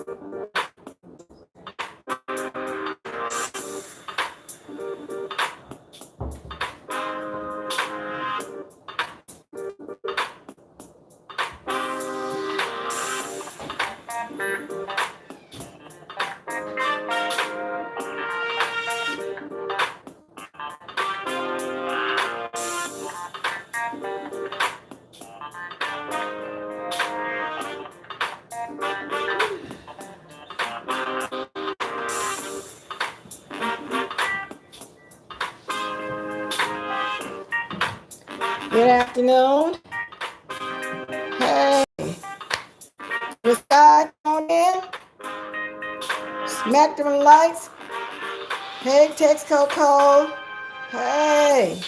Good afternoon. Hey, the sky on in. Smack them lights. Hey, Tex Coco. Hey.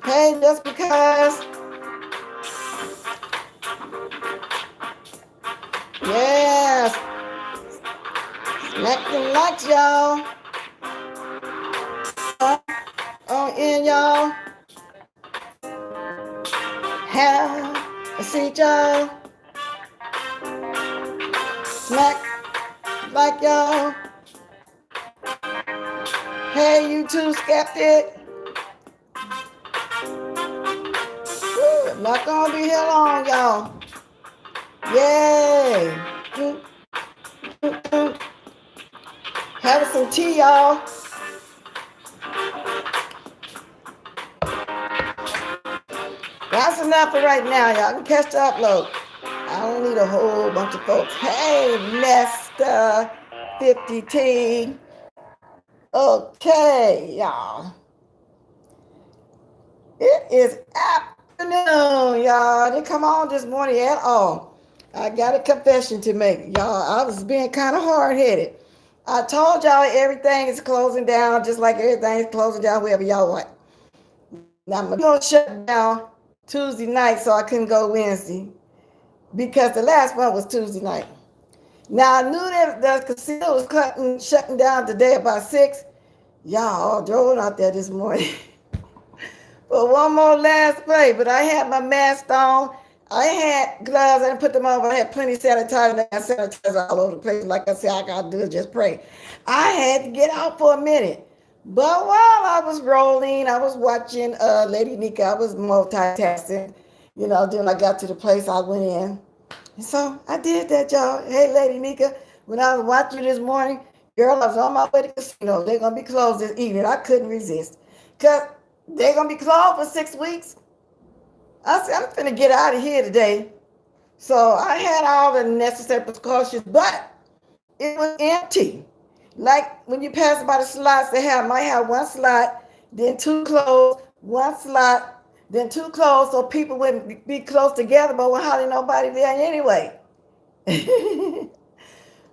Hey, just because. Yes. Smack them lights, y'all. On in, y'all. Have a seat, y'all. Smack like y'all. Hey, you too, skeptic. Woo, I'm not gonna be here long, y'all. Yay. Have some tea, y'all. That's enough for right now, y'all. Can catch the upload. I don't need a whole bunch of folks. Hey, Lester 50T. Okay, y'all. It is afternoon, y'all. I didn't come on this morning at all. I got a confession to make, y'all. I was being kind of hard-headed. I told y'all everything is closing down, just like everything is closing down wherever y'all want. Now, I'm going to shut down Tuesday night, so I couldn't go Wednesday, because the last one was Tuesday night. Now, I knew that the casino was shutting down today about 6. Y'all all drove out there this morning for one more last play, but I had my mask on. I had gloves. I didn't put them on, but I had plenty of sanitizer. I had sanitizer all over the place. Like I said, I got to do is just pray. I had to get out for a minute. But while I was rolling, I was watching Lady Nika. I was multitasking. You know, then I got to the place I went in. And so I did that, y'all. Hey, Lady Nika, when I was watching you this morning, girl, I was on my way to the casino. They're going to be closed this evening. I couldn't resist. Because they're going to be closed for 6 weeks. I said, I'm finna get out of here today. So I had all the necessary precautions, but it was empty. Like when you pass by the slots, might have one slot, then 2 closed, one slot, then 2 closed, so people wouldn't be close together, but well, hardly nobody there anyway.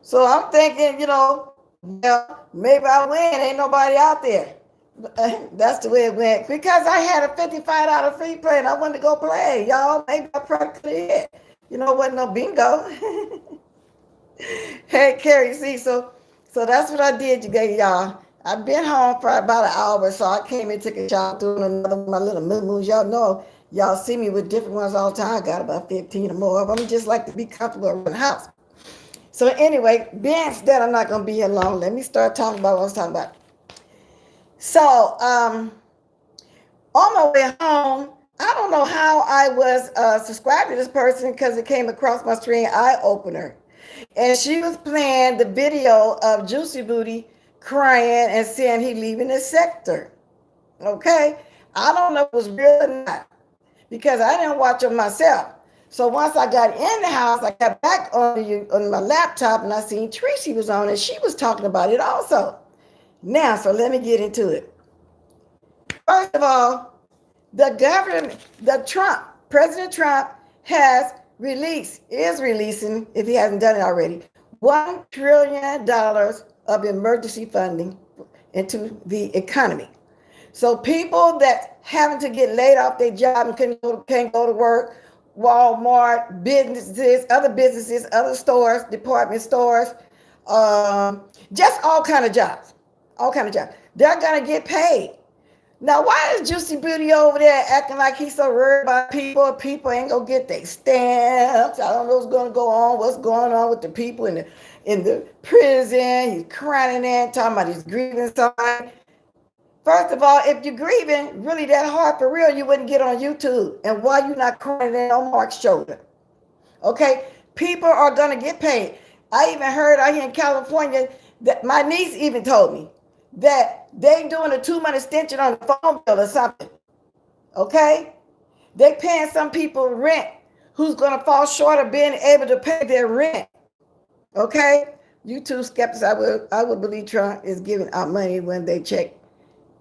So I'm thinking, well, maybe I win. Ain't nobody out there. That's the way it went. Because I had a $55 free play and I wanted to go play, y'all. Maybe I probably could have hit. Wasn't no bingo. Hey, Carrie, see, so that's what I did today, y'all. I've been home for about an hour, so I came and took a shower, doing another one of my little moo-moos. Y'all know, y'all see me with different ones all the time. I got about 15 or more of them. Just like to be comfortable around the house. So anyway, being that I'm not going to be here long, let me start talking about what I was talking about. So, on my way home, I don't know how I was subscribed to this person because it came across my screen eye opener. And she was playing the video of Juicy Booty crying and saying he leaving the sector. Okay? I don't know if it was real or not because I didn't watch it myself. So once I got in the house, I got back on my laptop and I seen Tracy was on and she was talking about it also. Now, so let me get into it. First of all, President Trump is releasing, if he hasn't done it already, $1 trillion of emergency funding into the economy. So people that having to get laid off their job and can't go to work, Walmart, businesses, other stores, department stores, just all kind of jobs, all kind of jobs. They're gonna get paid. Now, why is Juicy Beauty over there acting like he's so worried about people? People ain't gonna get their stamps. I don't know what's gonna go on. What's going on with the people in the prison? He's crying in, talking about he's grieving somebody. First of all, if you're grieving really that hard for real, you wouldn't get on YouTube. And why you not crying in on Mark's shoulder? Okay, people are gonna get paid. I even heard out here in California that my niece even told me that they doing a 2-month extension on the phone bill or something. Okay, they paying some people rent who's gonna fall short of being able to pay their rent. Okay, YouTube skeptics, I would believe Trump is giving out money when they check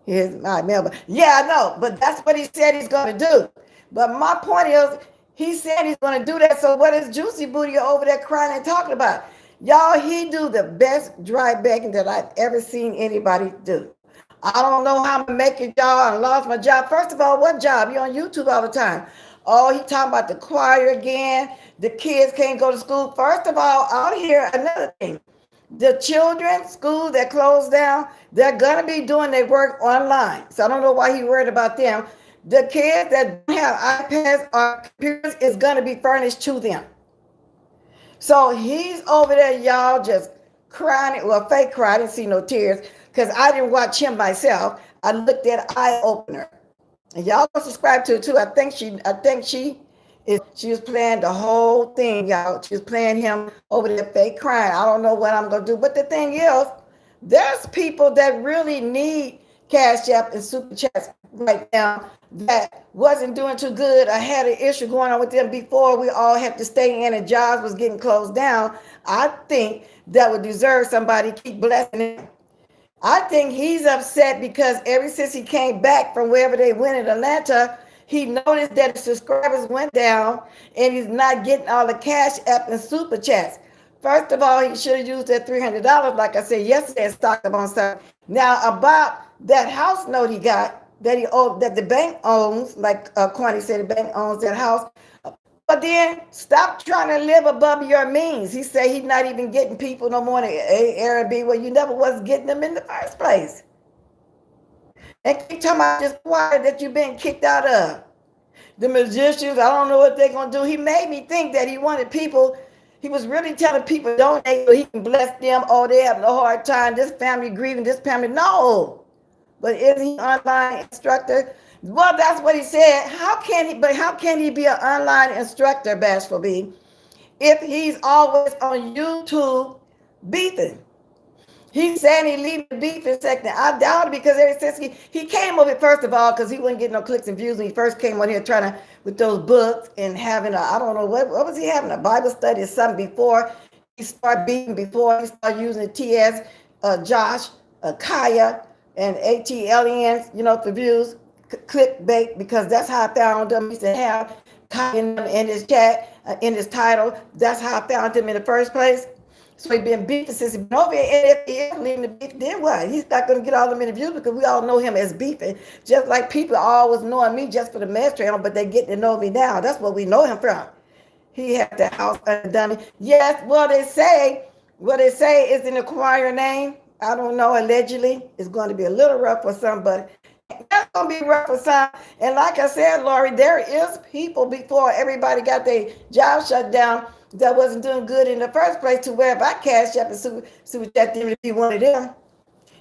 my mail. Yeah, I know, but that's what he said he's gonna do. But my point is, he said he's gonna do that. So what is Juicy Booty over there crying and talking about? Y'all, he do the best dry begging that I've ever seen anybody do. I don't know how I'm gonna make it, y'all. I lost my job. First of all, what job? You on YouTube all the time. Oh, he talking about the choir again. The kids can't go to school. First of all, out here, another thing. The children, school that closed down, they're gonna be doing their work online. So I don't know why he worried about them. The kids that don't have iPads or computers is gonna be furnished to them. So he's over there, y'all, just crying. Well, fake cry. I didn't see no tears because I didn't watch him myself. I looked at Eye Opener. And y'all go subscribe to it too. She was playing the whole thing, y'all. She was playing him over there fake crying. I don't know what I'm gonna do. But the thing is, there's people that really need Cash App and Super Chats right now that wasn't doing too good. I had an issue going on with them before we all had to stay in and jobs was getting closed down. I think that would deserve somebody to keep blessing him. I think he's upset because ever since he came back from wherever they went in Atlanta, he noticed that his subscribers went down and he's not getting all the Cash App and Super Chats. First of all, he should have used that $300, like I said yesterday, and stocked up on something. Now, about that house note he got that the bank owns, like Quanti said, the bank owns that house. But then stop trying to live above your means. He said he's not even getting people no more to Airbnb. Well, you never was getting them in the first place. And keep talking about this choir that you've been kicked out of. The musicians, I don't know what they're going to do. He made me think that he wanted people, he was really telling people donate so he can bless them. Oh, they having a hard time. This family grieving, this family. No. But is he an online instructor? Well, that's what he said. How can he be an online instructor, Bashful B, if he's always on YouTube beefing? He's saying he leaving the beefing section. I doubt it because ever since he came over, first of all, because he wouldn't get no clicks and views when he first came on here trying to, with those books and having I don't know, what was he having, a Bible study or something before he started beefing, before he started using the TS, Josh, Kaya, and ATLNs, for views, clickbait, because that's how I found them. He used to have Kaya in his chat, in his title. That's how I found him in the first place. So he's been beefing since he's been over here. And if he is leaving the beef, then what? He's not going to get all them interviews because we all know him as beefing. Just like people always knowing me just for the mess channel, but they getting to know me now. That's what we know him from. He had the house undone. Yes, what they say is in the choir name. I don't know, allegedly. It's going to be a little rough for some, but that's going to be rough for some. And like I said, Lori, there is people before everybody got their job shut down that wasn't doing good in the first place, to where if I Cash App and Super Chat them to be one of them.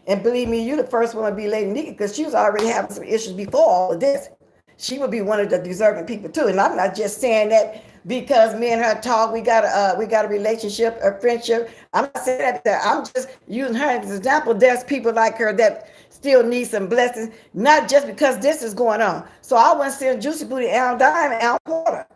And believe me, you the first one to be Lady Nikki, because she was already having some issues before all of this. She would be one of the deserving people too. And I'm not just saying that because me and her talk, we got a relationship, a friendship. I'm not saying that. I'm just using her as an example. There's people like her that still need some blessings, not just because this is going on. So I wouldn't send Juicy Booty Al Dime and Al Porter.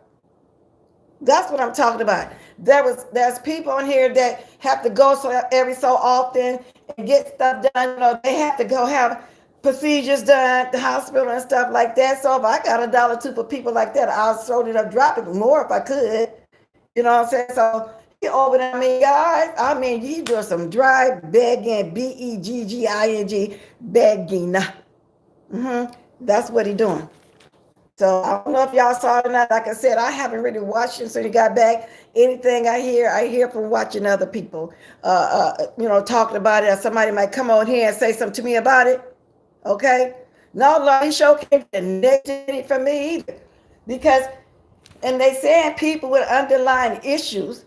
That's what I'm talking about. There's people on here that have to go every so often and get stuff done. They have to go have procedures done at the hospital and stuff like that. So if I got $1 for people like that, I'll throw it up, drop it more if I could. You know what I'm saying? So he over there, guys, he doing some dry begging, begging, begging. That's what he doing. So I don't know if y'all saw it or not. Like I said, I haven't really watched it since he got back. Anything I hear from watching other people, talking about it. Or somebody might come on here and say something to me about it. Okay? No, Lord, he sure can't connect it for me either. Because, and they saying people with underlying issues,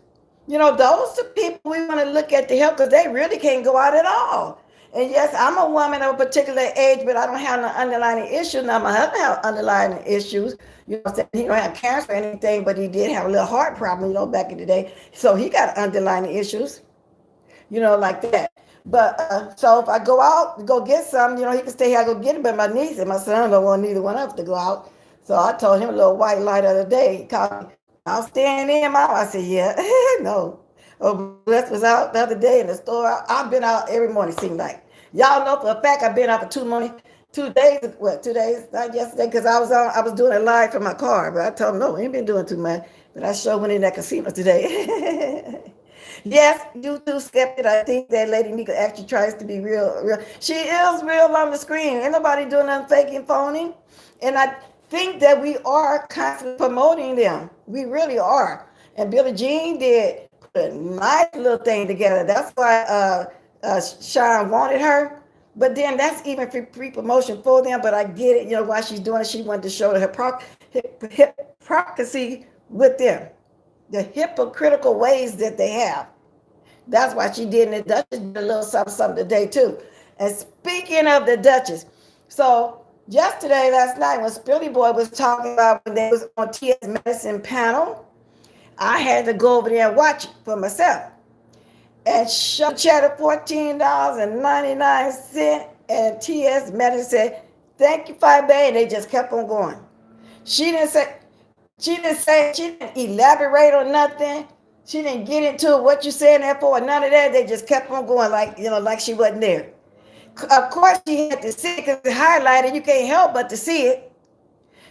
those are people we want to look at to help because they really can't go out at all. And yes, I'm a woman of a particular age, but I don't have no underlying issues. Now, my husband has underlying issues. He don't have cancer or anything, but he did have a little heart problem, back in the day. So he got underlying issues, like that. But so if I go out to go get some, he can stay here, I go get it. But my niece and my son don't want neither one of us to go out. So I told him a little white light the other day. He called me, I'm staying in, Mom. I said, yeah, no. Oh, Bless was out the other day in the store. I've been out every morning, seems like. Y'all know for a fact I've been out for 2 days. What, 2 days? Not yesterday, because I was doing a live from my car. But I told him, no, I ain't been doing too much. But I sure went in that casino today. Yes, you too, Skeptic. I think that Lady Nika actually tries to be real. She is real on the screen. Ain't nobody doing nothing fake and phony. And I think that we are constantly promoting them. We really are. And Billie Jean did put a nice little thing together. That's why Sean wanted her. But then that's even free promotion for them. But I get it, why she's doing it. She wanted to show the hypocrisy with them, the hypocritical ways that they have. That's why she did it. Duchess did a little something today too. And speaking of the Duchess, so last night when Spilly Boy was talking about when they was on TS Medicine panel, I had to go over there and watch it for myself. And show chat at $14.99, and TS Medicine said, "Thank you, Five Bay," and they just kept on going. She didn't she didn't elaborate on nothing. She didn't get into what you saying that for, none of that. They just kept on going like she wasn't there. Of course, she had to see it because it's highlighted. You can't help but to see it.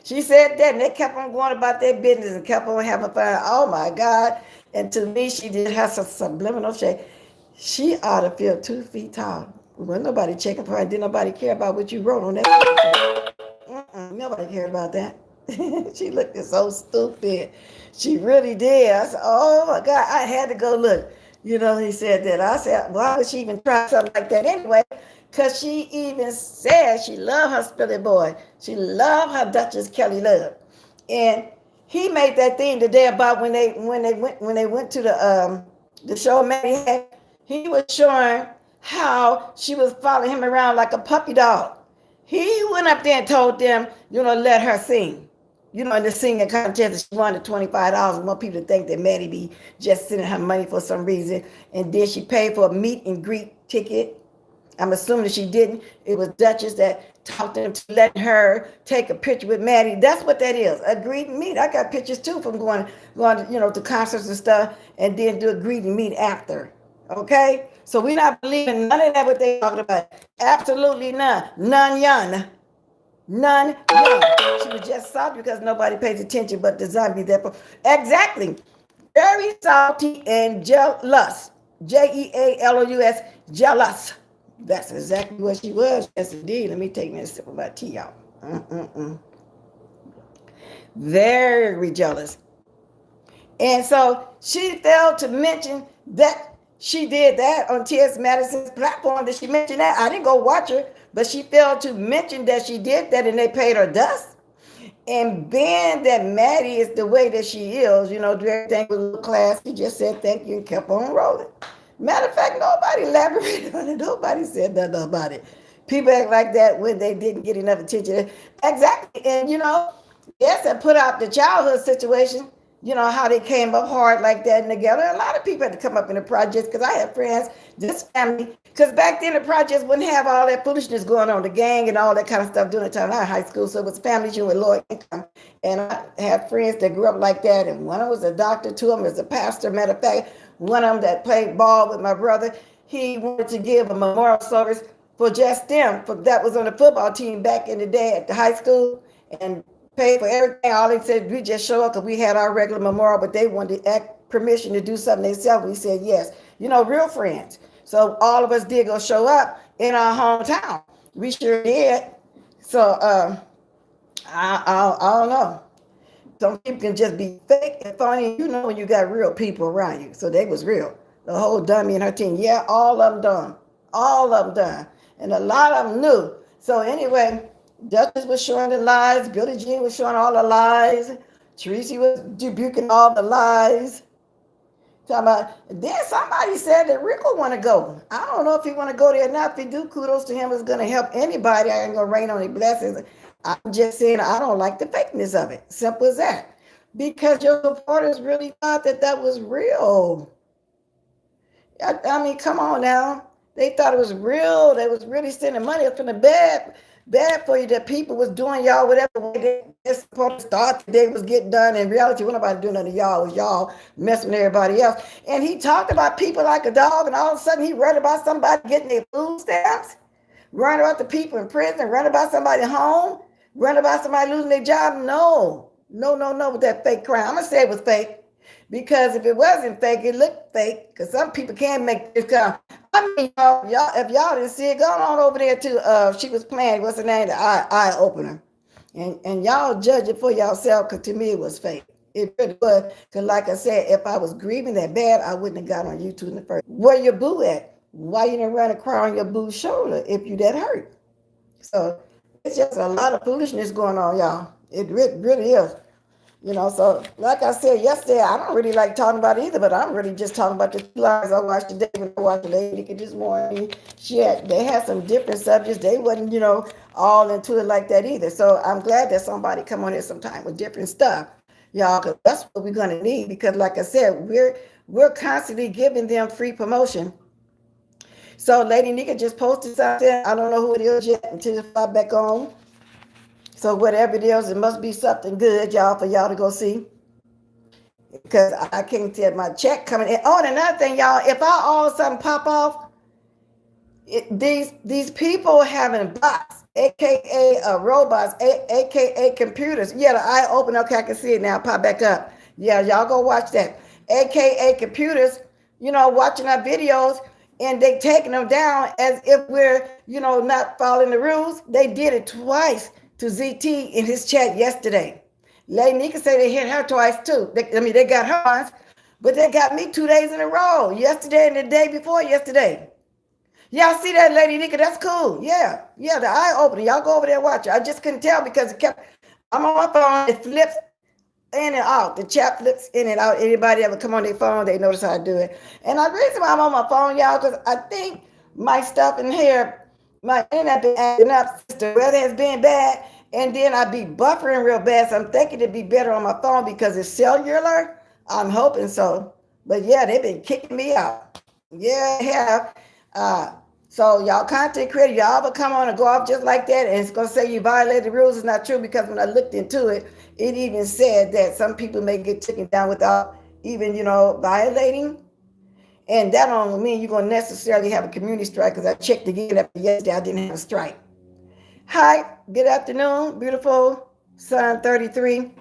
She said that, and they kept on going about their business and kept on having fun. Oh my God. And to me, she did have some subliminal shade. She ought to feel 2 feet tall. Well, nobody checking for her. Didn't nobody care about what you wrote on that. Nobody cared about that. She looked so stupid. She really did. I said, oh my God, I had to go look. He said that. I said, why would she even try something like that anyway? Because she even said she loved her Spilly Boy. She loved her Duchess Kelly Love. And he made that thing today about when they went to the show Maddie had. He was showing how she was following him around like a puppy dog. He went up there and told them, let her sing. In the singing contest, she wanted $25. I want people to think that Maddie be just sending her money for some reason. And then she paid for a meet and greet ticket. I'm assuming she didn't. It was Duchess that talked them to let her take a picture with Maddie. That's what that is. A greet and meet. I got pictures too from going to concerts and stuff, and then do a greet and meet after. Okay? So we're not believing none of that what they talking about. Absolutely none. None young. None young. She was just salty because nobody pays attention but the zombie that. Exactly. Very salty and jealous. Jealous. Jealous. That's exactly what she was. Yes, indeed. Let me take me a sip of my tea out. Very jealous. And so she failed to mention that she did that on T.S. Madison's platform. Did she mention that? I didn't go watch her, but she failed to mention that she did that and they paid her dust. And being that Maddie is the way that she is, do everything with a little class, she just said thank you and kept on rolling. Matter of fact, nobody elaborated on it. Nobody said nothing about it. People act like that when they didn't get enough attention. Exactly. And, yes, I put out the childhood situation, how they came up hard like that and together. A lot of people had to come up in the projects because I had friends, this family, because back then the projects wouldn't have all that foolishness going on, the gang and all that kind of stuff during the time I was in high school. So it was families with low income. And I had friends that grew up like that. And one of them was a doctor, two of them was a pastor. Matter of fact, one of them that played ball with my brother, he wanted to give a memorial service for just them. That was on the football team back in the day at the high school and paid for everything. All they said, we just show up because we had our regular memorial, but they wanted permission to do something themselves. We said yes. Real friends. So all of us did go show up in our hometown. We sure did. So I don't know. Some people can just be fake and funny. You know when you got real people around you. So they was real. The whole dummy and her team. Yeah, all of them done. All of them done. And a lot of them knew. So anyway, Duchess was showing the lies. Billie Jean was showing all the lies. Tracy was debuking all the lies. Talking about, then somebody said that Rick will want to go. I don't know if he want to go there or not. If he do, kudos to him. It's going to help anybody. I ain't going to rain on his blessings. I'm just saying I don't like the fakeness of it. Simple as that. Because your supporters really thought that that was real. I mean, come on now. They thought it was real. They was really sending money up from the bad for you that people was doing y'all whatever way they supposed to start the day was getting done. In reality, when nobody doing nothing to y'all, it was y'all messing with everybody else. And he talked about people like a dog, and all of a sudden he read about somebody getting their food stamps, run about the people in prison, run about somebody home, run about somebody losing their job. No, with that fake crime. I'm gonna say it was fake. Because if it wasn't fake, it looked fake. Because some people can make this kind. I mean, y'all, if y'all didn't see it, go on over there to. She was playing. What's her name? The eye opener, and y'all judge it for yourself. Because to me, it was fake. It really was. Because like I said, if I was grieving that bad, I wouldn't have got on YouTube in the first. Where your boo at? Why you didn't run a cry on your boo's shoulder if you that hurt? So it's just a lot of foolishness going on, y'all. It really is. So like I said yesterday, I don't really like talking about it either, but I'm really just talking about the two lives I watched today when I watched the lady this morning. They had some different subjects. They wasn't, all into it like that either. So I'm glad that somebody come on here sometime with different stuff, y'all, because that's what we're gonna need. Because like I said, we're constantly giving them free promotion. So Lady Nika just posted something. I don't know who it is yet until it's fly back on. So whatever it is, it must be something good, y'all, for y'all to go see. Because I can't tell my check coming in. Oh, and another thing, y'all, if I all of a sudden pop off, these people having bots, aka robots, aka computers. Yeah, the eye open. Okay, I can see it now. Pop back up. Yeah, y'all go watch that. AKA computers, watching our videos, and they taking them down as if we're, not following the rules. They did it twice to ZT in his chat yesterday. Lady Nika say they hit her twice too. They got her once, but they got me 2 days in a row. Yesterday and the day before yesterday. Y'all see that, Lady Nika? That's cool. Yeah, the eye opener. Y'all go over there and watch it. I just couldn't tell because it kept. I'm on my phone. It flips in and out. The chat flips in and out. Anybody ever come on their phone, they notice how I do it. And the reason why I'm on my phone, y'all, because I think my stuff in here, my internet been acting up. The weather has been bad, and then I be buffering real bad. So I'm thinking it'd be better on my phone because it's cellular. I'm hoping so. But yeah, they've been kicking me out. Yeah, they have. So y'all content creator, y'all ever come on and go off just like that and it's gonna say you violated the rules? It's not true because when I looked into it, it even said that some people may get taken down without even, violating. And that don't mean you're gonna necessarily have a community strike because I checked again after yesterday, I didn't have a strike. Hi, good afternoon, beautiful Sun 33.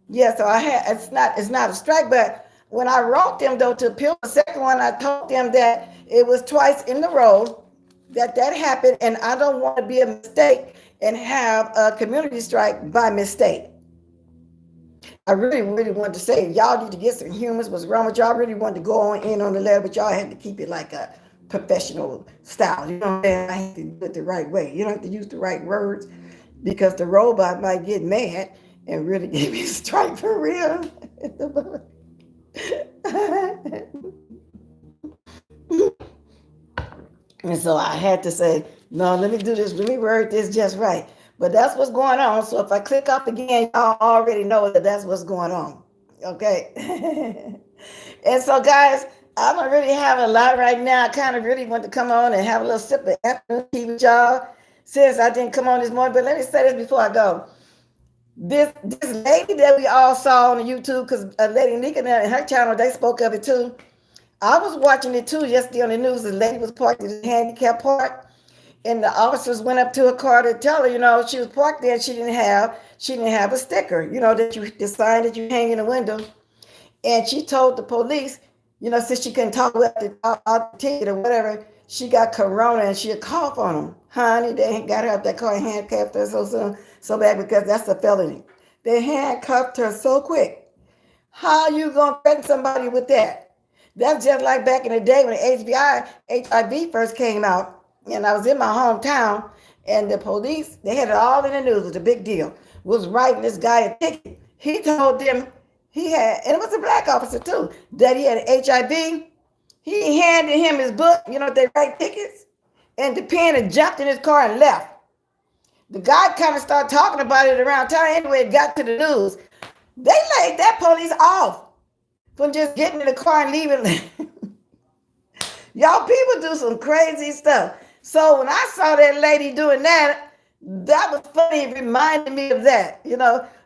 Yeah, so it's not a strike, but when I wrote them though to appeal the second one, I told them that it was twice in a row that happened, and I don't want to be a mistake and have a community strike by mistake. I really, really wanted to say y'all need to get some humans. What's wrong with y'all? I really wanted to go on in on the letter, but y'all had to keep it like a professional style. You know what I'm saying? I have to do it the right way. You don't have to use the right words because the robot might get mad and really give me a strike for real. And so I had to say, no, let me do this. Let me word this just right. But that's what's going on. So if I click up again, y'all already know that that's what's going on. Okay. And so, guys, I don't really have a lot right now. I kind of really want to come on and have a little sip of afternoon tea with y'all since I didn't come on this morning. But let me say this before I go. This lady that we all saw on YouTube, because Lady Nika and her channel, they spoke of it too. I was watching it too yesterday on the news. The lady was parked in the handicap park, and the officers went up to her car to tell her, she was parked there. And she didn't have a sticker, the sign that you hang in the window. And she told the police, since she couldn't talk about the ticket or whatever, she got corona and she'll cough on them. Honey, they got her out that car and handcuffed her so soon, so bad because that's a felony. They handcuffed her so quick. How you gonna threaten somebody with that? That's just like back in the day when HIV first came out, and I was in my hometown, and the police, they had it all in the news, it was a big deal, was writing this guy a ticket. He told them he had, and it was a black officer too, that he had HIV. He handed him his book, they write tickets, and the pen and jumped in his car and left. The guy kind of started talking about it around town. Anyway, it got to the news. They laid that police off from just getting in the car and leaving. Y'all people do some crazy stuff. So when I saw that lady doing that, that was funny. It reminded me of that,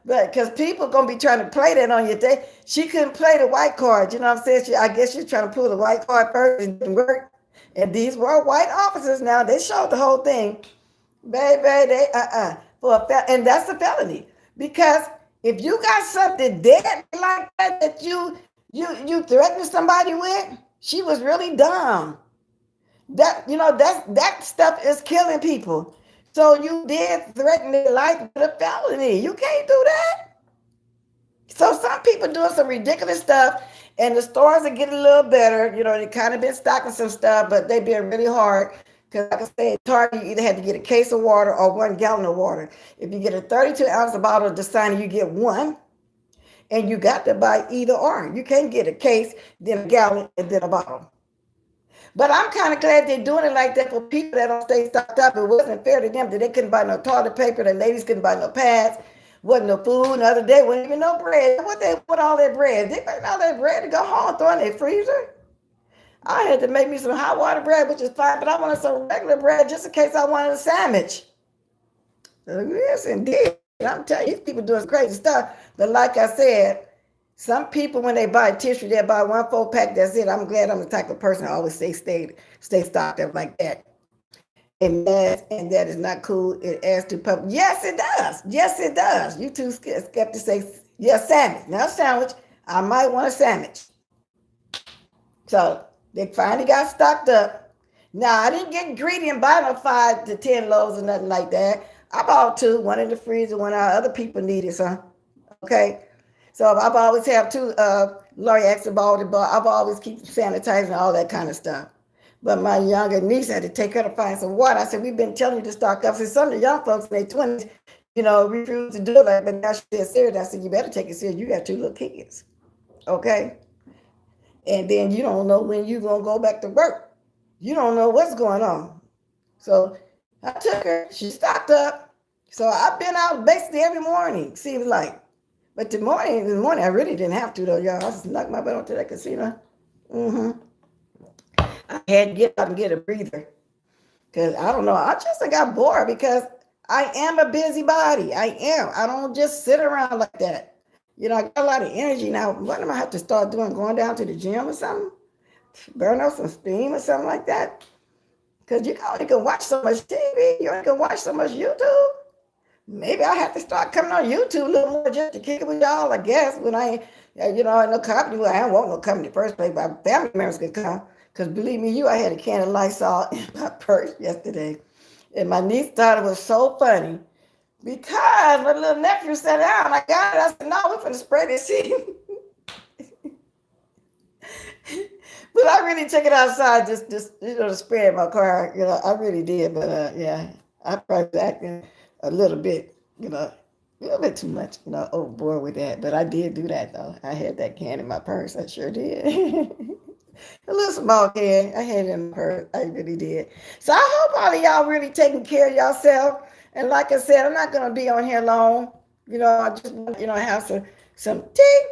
but because people gonna be trying to play that on you. She couldn't play the white card, you know what I'm saying? I guess she's trying to pull the white card first and it didn't work. And these were white officers now. They showed the whole thing. Baby, they and that's a felony. Because if you got something dead like that you threatened somebody with, she was really dumb. That stuff is killing people. So you did threaten their life with a felony. You can't do that. So some people doing some ridiculous stuff, and the stores are getting a little better. They kind of been stocking some stuff, but they've been really hard. Because like I said, Target, you either had to get a case of water or 1 gallon of water. If you get a 32-ounce bottle of Dasani, you get one. And you got to buy either or. You can't get a case, then a gallon, and then a bottle. But I'm kind of glad they're doing it like that for people that don't stay stocked up. It wasn't fair to them that they couldn't buy no toilet paper, the ladies couldn't buy no pads, wasn't no food. The other day, wasn't even no bread. What they put all that bread? They put all that bread to go home, throw in their freezer. I had to make me some hot water bread, which is fine, but I wanted some regular bread just in case I wanted a sandwich. Yes, indeed. I'm telling you, these people doing crazy stuff. But like I said, some people, when they buy tissue, they buy 1 4-pack, that's it. I'm glad I'm the type of person I always stay stocked up like that. And that is not cool. It adds to public. Yes, it does. Yes, it does. You too scared to say, yes, sandwich. Now, sandwich, I might want a sandwich. So they finally got stocked up. Now, I didn't get greedy and buy no 5 to 10 loaves or nothing like that. I bought 2, one in the freezer, one out. Other people needed some. Okay. So I've always have 2 L'Oreal bottle, but I've always keep sanitizing and all that kind of stuff. But my younger niece had to take her to find some water. I said, we've been telling you to stock up. So some of the young folks in their 20s, refuse to do it. But now she said serious. I said, you better take it serious. You got 2 little kids. Okay. And then you don't know when you're going to go back to work. You don't know what's going on. So I took her. She stocked up. So I've been out basically every morning, seems like. But in the morning, I really didn't have to, though, y'all. I snuck my butt onto that casino. I had to get out and get a breather. Because, I don't know, I just got bored because I am a busybody. I am. I don't just sit around like that. I got a lot of energy now. What am I have to start doing? Going down to the gym or something? Burn off some steam or something like that? Because you only can watch so much TV. You only can watch so much YouTube. Maybe I have to start coming on YouTube a little more just to kick it with y'all, I guess, when I ain't, no company. Well, I don't want no company in the first place, but family members can come. Because believe me, I had a can of Lysol in my purse yesterday. And my niece thought it was so funny because my little nephew sat down. I got it. I said, no, we're going to spray this shit. But I really took it outside just to spray in my car. I really did. But yeah, I probably was acting a little bit, a little bit too much, overboard with that. But I did do that, though. I had that can in my purse. I sure did. A little small can. I had it in my purse. I really did. So I hope all of y'all really taking care of yourself. And like I said, I'm not going to be on here long. I just want to, have some tea.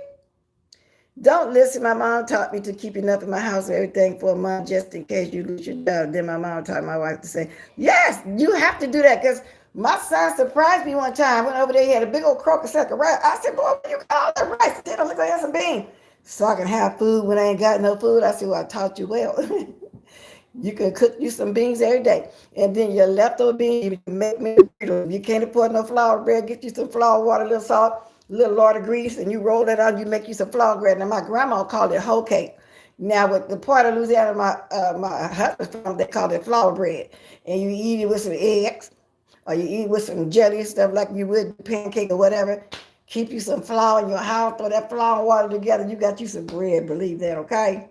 Don't listen. My mom taught me to keep enough in my house and everything for a month just in case you lose your job. Then my mom taught my wife to say, yes, you have to do that because my son surprised me one time. I went over there, he had a big old crock sack of rice. I said, boy, what you got all that rice? It don't look like some beans. So I can have food when I ain't got no food. I said, well, I taught you well. You can cook you some beans every day. And then your leftover beans, you can make me a burrito. If you can't afford no flour bread, get you some flour, water, a little salt, a little Lord of grease, and you roll that out, you make you some flour bread. Now, my grandma called it hoe cake. Now, with the part of Louisiana my husband's from, they call it flour bread, and you eat it with some eggs, or you eat with some jelly and stuff like you would pancake or whatever. Keep you some flour in your house, throw that flour and water together. You got you some bread. Believe that, okay?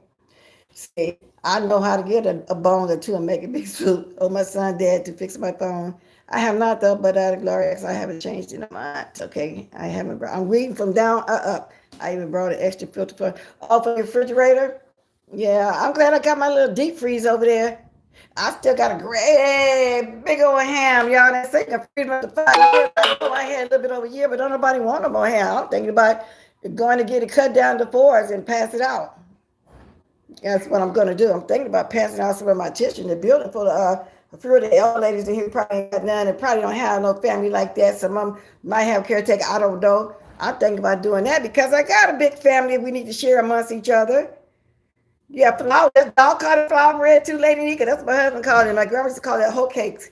See, I know how to get a bone or two and make a big soup. Oh, my son dad to fix my phone. I have not though, but out of glory, I haven't changed in a month. Okay, I haven't. I'm reading from down up. I even brought an extra filter for off the refrigerator. Yeah, I'm glad I got my little deep freeze over there. I still got a great big old ham, y'all. That thing I freeze up to 5 years. I know I had a little bit over a year, but don't nobody want no more ham. I'm thinking about going to get it cut down to fours and pass it out. That's what I'm gonna do. I'm thinking about passing out some of my tissue in the building for a few of the old ladies in here probably ain't got none and probably don't have no family like that. Some of them might have caretaker. I don't know. I'm thinking about doing that because I got a big family we need to share amongst each other. Yeah, flour. That's dog called it flour bread too, Lady Nika. That's what my husband called it. My grandma used to call it hoe cakes.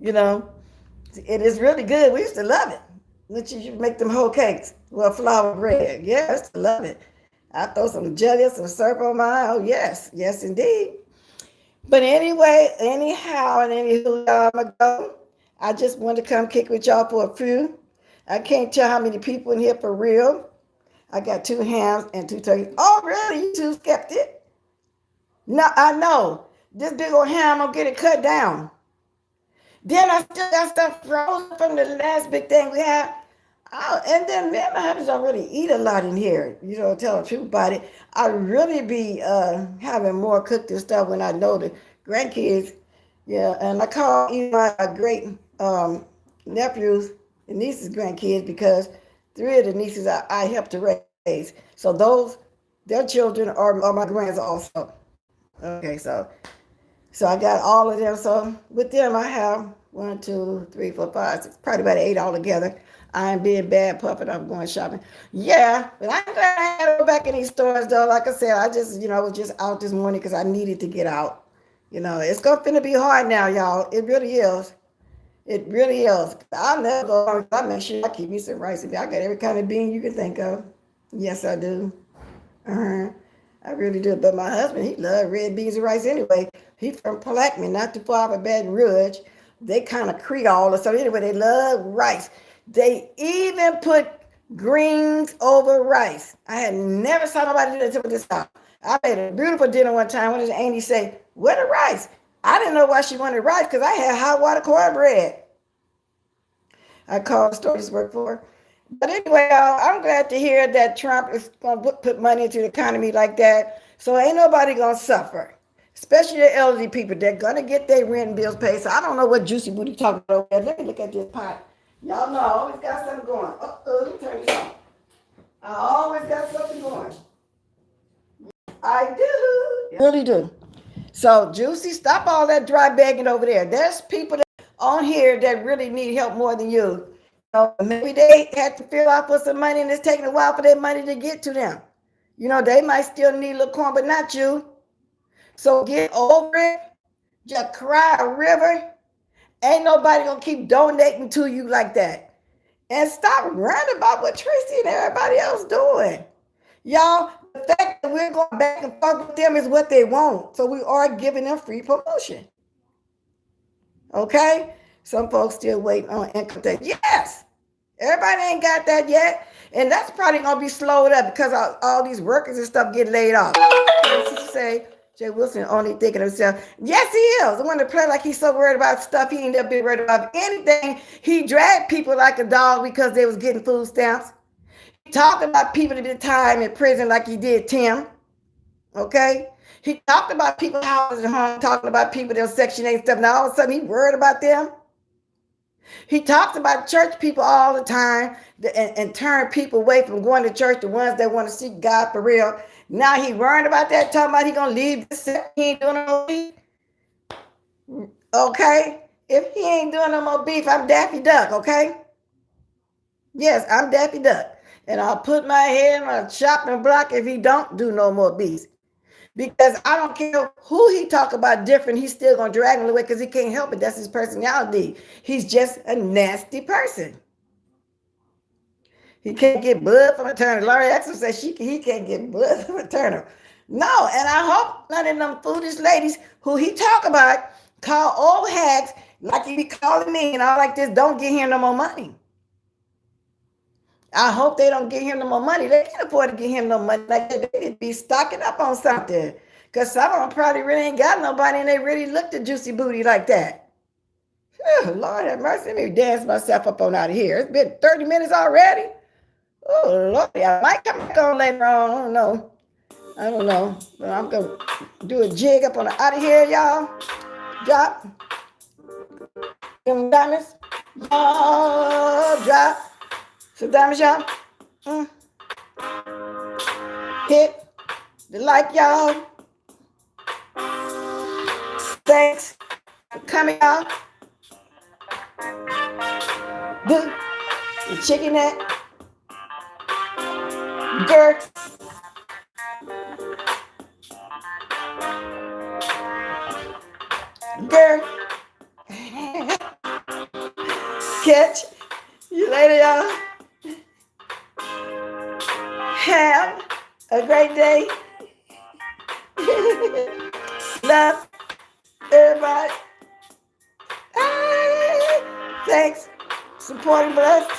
You know, it is really good. We used to love it. Let you make them hoe cakes. Well, flour bread. Yeah, I used to love it. I throw some jelly, some syrup on mine. Oh yes, yes indeed. But anyway, anyhow, and anywho, y'all, I'ma go. I just wanted to come kick with y'all for a few. I can't tell how many people in here for real. I got two hams and two turkeys. Oh, really? You two skeptic? No, I know. This big old ham, I'm getting cut down. Then I still got stuff frozen from the last big thing we had. Oh, and then man, my husband don't really eat a lot in here. You know, tell the truth about it. I really be having more cooked and stuff when I know the grandkids. Yeah, and I call even my great nephews and nieces grandkids because three of the nieces I helped to raise. So those their children are my grands also. Okay, so I got all of them. So with them, I have one, two, three, four, five, six, probably about eight altogether. I ain't being bad puppet. I'm going shopping. Yeah, but I'm glad I had to go back in these stores though. Like I said, I just, was just out this morning because I needed to get out. It's gonna be hard now, y'all. It really is. It really is. I'll never go wrong. I make sure I keep me some rice. I got every kind of bean you can think of. Yes, I do. Uh-huh. I really do. But my husband, he loved red beans and rice anyway. He from Plaquemine, not too far from Baton Rouge. They kind of Creole or something. Anyway, they love rice. They even put greens over rice. I had never saw nobody do that until this time. I made a beautiful dinner one time. What did Amy say? Where the rice? I didn't know why she wanted rice because I had hot water cornbread. I called the store to work for. But anyway, I'm glad to hear that Trump is going to put money into the economy like that. So ain't nobody going to suffer, especially the elderly people. They're going to get their rent and bills paid. So I don't know what Juicy Booty talking about over there. Let me look at this pot. Y'all know I always got something going. Let me turn this on. I always got something going. I do. I really do. So, Juicy, stop all that dry begging over there. There's people that on here that really need help more than you. Maybe they had to fill out for some money and it's taking a while for their money to get to them. They might still need a little corn, but not you. So get over it. Just cry a river. Ain't nobody gonna keep donating to you like that. And stop worrying about what Tracy and everybody else doing. Y'all, the fact that we're going back and forth with them is what they want. So we are giving them free promotion. Okay? Some folks still waiting on income tax. Yes, everybody ain't got that yet. And that's probably going to be slowed up because all these workers and stuff get laid off. Say, Jay Wilson only thinking of himself. Yes, he is. The one that play like he's so worried about stuff, he ain't never been worried about anything. He dragged people like a dog because they was getting food stamps. He talked about people that did time in prison like he did Tim. Okay? He talked about people houses and home, talking about people that were Section 8 stuff. Now all of a sudden he worried about them. He talks about church people all the time and turn people away from going to church, the ones that want to seek God for real. Now he worried about that, talking about he going to leave this, he ain't doing no more beef. Okay? If he ain't doing no more beef, I'm Daffy Duck, okay? Yes, I'm Daffy Duck. And I'll put my head on a chopping block if he don't do no more beef. Because I don't care who he talk about different, he's still going to drag him away because he can't help it. That's his personality. He's just a nasty person. He can't get blood from a Turner. Laurie Axel says he can't get blood from a Turner. No, and I hope none of them foolish ladies who he talk about call old hags like he be calling me and all like this don't get him no more money. I hope they don't get him no more money. They can't afford to get him no money like that. They need to be stocking up on something. Because some of them probably really ain't got nobody and they really looked at juicy booty like that. Oh, Lord have mercy. Let me dance myself up on out of here. It's been 30 minutes already. Oh, Lord. I might come back on later on. I don't know. I don't know. But I'm going to do a jig up on the out of here, y'all. Drop. Them diamonds. Y'all drop. Some diamonds, y'all. Hit the like, y'all. Thanks for coming, y'all. The chicken neck. Dirt. Dirt. Catch you later, y'all. Have a great day. Love everybody. Thanks. Supporting blessed.